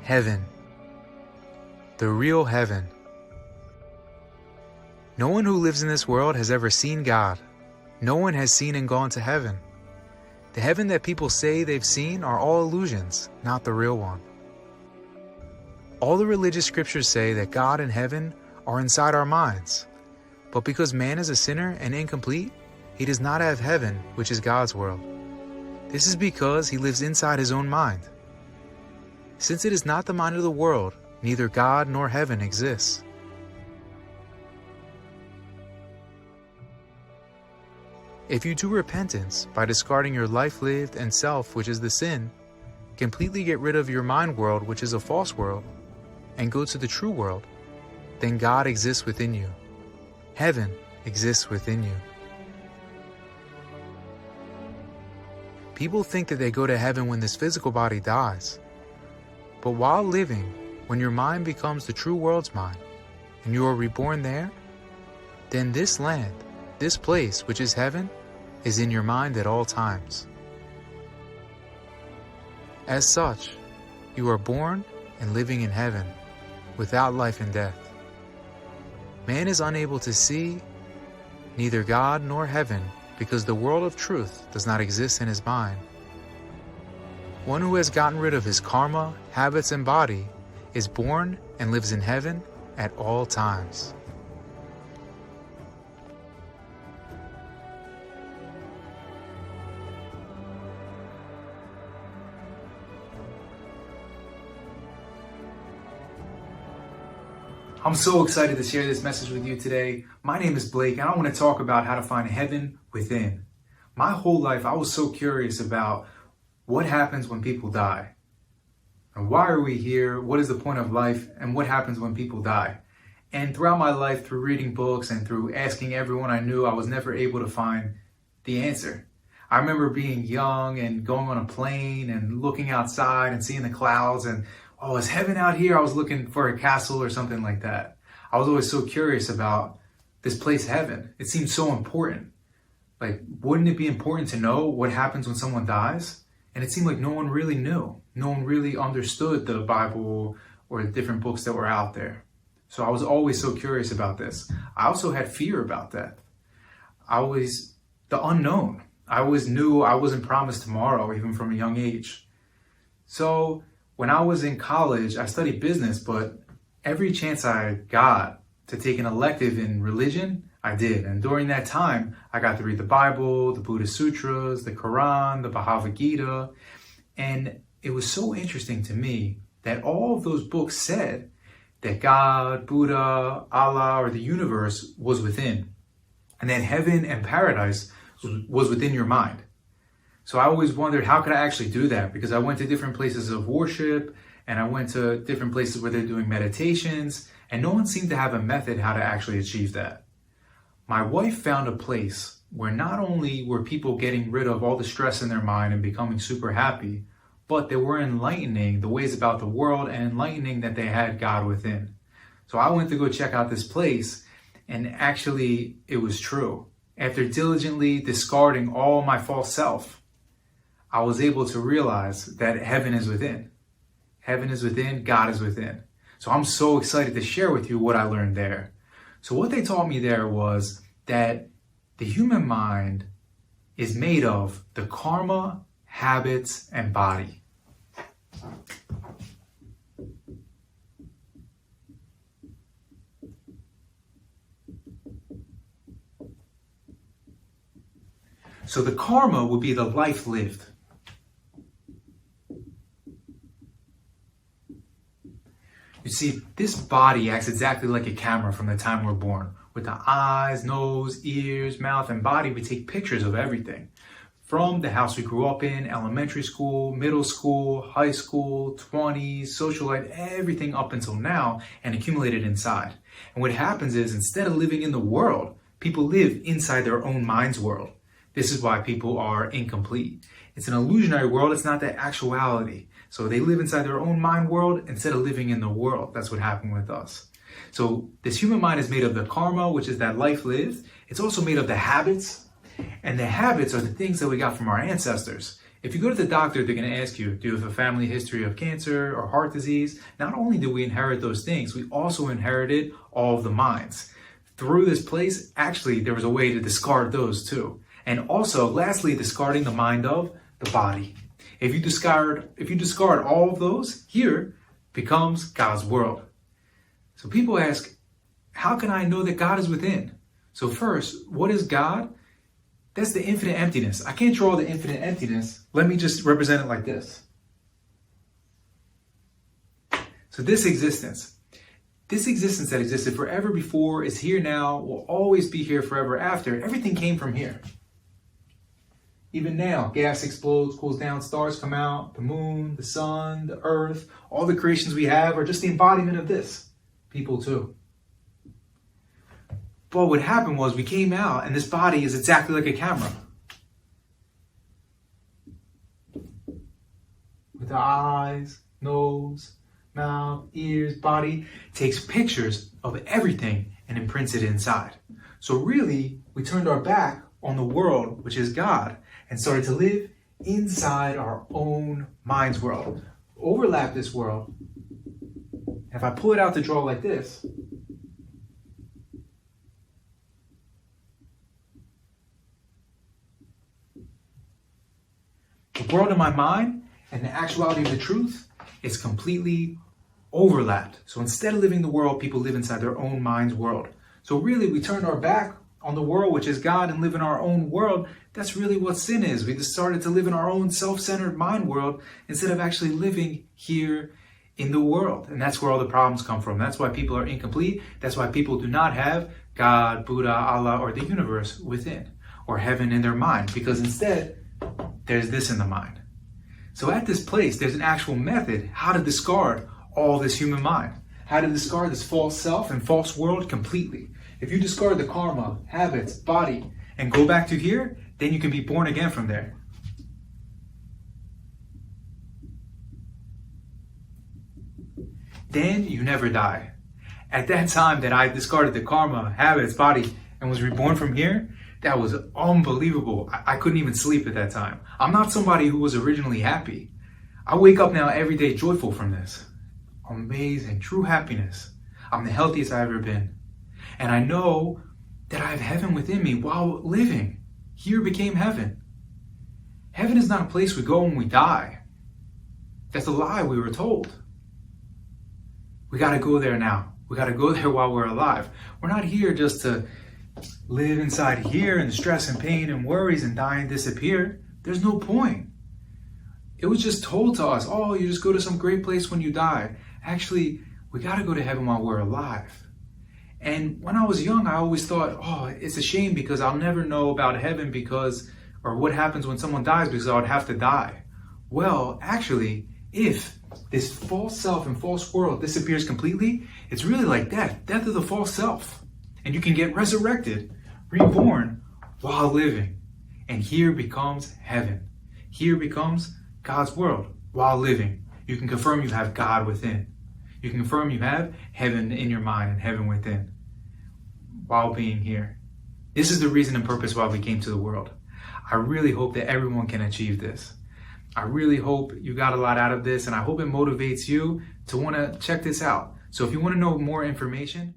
Heaven. The real heaven. No one who lives in this world has ever seen God. No one has seen and gone to heaven. The heaven that people say they've seen are all illusions, not the real one. All the religious scriptures say that God and heaven are inside our minds. But because man is a sinner and incomplete, he does not have heaven, which is God's world. This is because he lives inside his own mind. Since it is not the mind of the world, neither God nor heaven exists. If you do repentance by discarding your life lived and self, which is the sin, completely get rid of your mind world, which is a false world, and go to the true world, then God exists within you. Heaven exists within you. People think that they go to heaven when this physical body dies. But while living, when your mind becomes the true world's mind, and you are reborn there, then this land, this place, which is heaven, is in your mind at all times. As such, you are born and living in heaven, without life and death. Man is unable to see neither God nor heaven because the world of truth does not exist in his mind. One who has gotten rid of his karma, habits, and body is born and lives in heaven at all times. I'm so excited to share this message with you today. My name is Blake, and I want to talk about how to find heaven within. My whole life, I was so curious about what happens when people die. And why are we here? What is the point of life? And what happens when people die? And throughout my life, through reading books and through asking everyone I knew, I was never able to find the answer. I remember being young and going on a plane and looking outside and seeing the clouds and, oh, is heaven out here? I was looking for a castle or something like that. I was always so curious about this place, heaven. It seemed so important. Like, wouldn't it be important to know what happens when someone dies? And it seemed like no one really knew. No one really understood the Bible or the different books that were out there. So I was always so curious about this. I also had fear about death. The unknown. I always knew I wasn't promised tomorrow, even from a young age. So when I was in college, I studied business, but every chance I got to take an elective in religion, I did. And during that time, I got to read the Bible, the Buddhist Sutras, the Quran, the Bhagavad Gita. And it was so interesting to me that all of those books said that God, Buddha, Allah, or the universe was within. And that heaven and paradise was within your mind. So I always wondered, how could I actually do that? Because I went to different places of worship and I went to different places where they're doing meditations, and no one seemed to have a method how to actually achieve that. My wife found a place where not only were people getting rid of all the stress in their mind and becoming super happy, but they were enlightening the ways about the world and enlightening that they had God within. So I went to go check out this place, and actually it was true. After diligently discarding all my false self, I was able to realize that heaven is within. Heaven is within, God is within. So I'm so excited to share with you what I learned there. So what they taught me there was that the human mind is made of the karma, habits, and body. So the karma would be the life lived. You see, this body acts exactly like a camera from the time we're born. With the eyes, nose, ears, mouth, and body, we take pictures of everything. From the house we grew up in, elementary school, middle school, high school, 20s, social life, everything up until now, and accumulated inside. And what happens is, instead of living in the world, people live inside their own mind's world. This is why people are incomplete. It's an illusionary world, it's not the actuality. So they live inside their own mind world instead of living in the world. That's what happened with us. So this human mind is made of the karma, which is that life lived. It's also made of the habits. And the habits are the things that we got from our ancestors. If you go to the doctor, they're going to ask you, do you have a family history of cancer or heart disease? Not only do we inherit those things, we also inherited all of the minds. Through this place, actually, there was a way to discard those too. And also, lastly, discarding the mind of the body. If you discard all of those, here becomes God's world. So people ask, how can I know that God is within? So first, what is God? That's the infinite emptiness. I can't draw the infinite emptiness. Let me just represent it like this. So this existence that existed forever before, is here now, will always be here forever after. Everything came from here. Even now, gas explodes, cools down, stars come out, the moon, the sun, the earth, all the creations we have are just the embodiment of this. People too. But what happened was we came out and this body is exactly like a camera. With the eyes, nose, mouth, ears, body, takes pictures of everything and imprints it inside. So really, we turned our back on the world, which is God, and started to live inside our own mind's world. Overlap this world. If I pull it out to draw like this, the world in my mind and the actuality of the truth is completely overlapped. So instead of living the world, people live inside their own mind's world. So really, we turned our back on the world, which is God, and live in our own world. That's really what sin is. We just started to live in our own self-centered mind world instead of actually living here in the world. And that's where all the problems come from. That's why people are incomplete. That's why people do not have God, Buddha, Allah, or the universe within, or heaven in their mind, because instead, there's this in the mind. So at this place, there's an actual method how to discard all this human mind, how to discard this false self and false world completely. If you discard the karma, habits, body, and go back to here, then you can be born again from there. Then you never die. At that time that I discarded the karma, habits, body, and was reborn from here, that was unbelievable. I couldn't even sleep at that time. I'm not somebody who was originally happy. I wake up now every day joyful from this. Amazing, true happiness. I'm the healthiest I've ever been. And I know that I have heaven within me while living. Here became heaven. Heaven is not a place we go when we die. That's a lie we were told. We got to go there now. We got to go there while we're alive. We're not here just to live inside here and stress and pain and worries and die and disappear. There's no point. It was just told to us, oh, you just go to some great place when you die. Actually, we got to go to heaven while we're alive. And when I was young, I always thought, oh, it's a shame because I'll never know about heaven or what happens when someone dies because I would have to die. Well, actually, if this false self and false world disappears completely, it's really like death of the false self. And you can get resurrected, reborn while living. And here becomes heaven. Here becomes God's world while living. You can confirm you have God within. You can confirm you have heaven in your mind and heaven within while being here. This is the reason and purpose why we came to the world. I really hope that everyone can achieve this. I really hope you got a lot out of this, and I hope it motivates you to want to check this out. So if you want to know more information,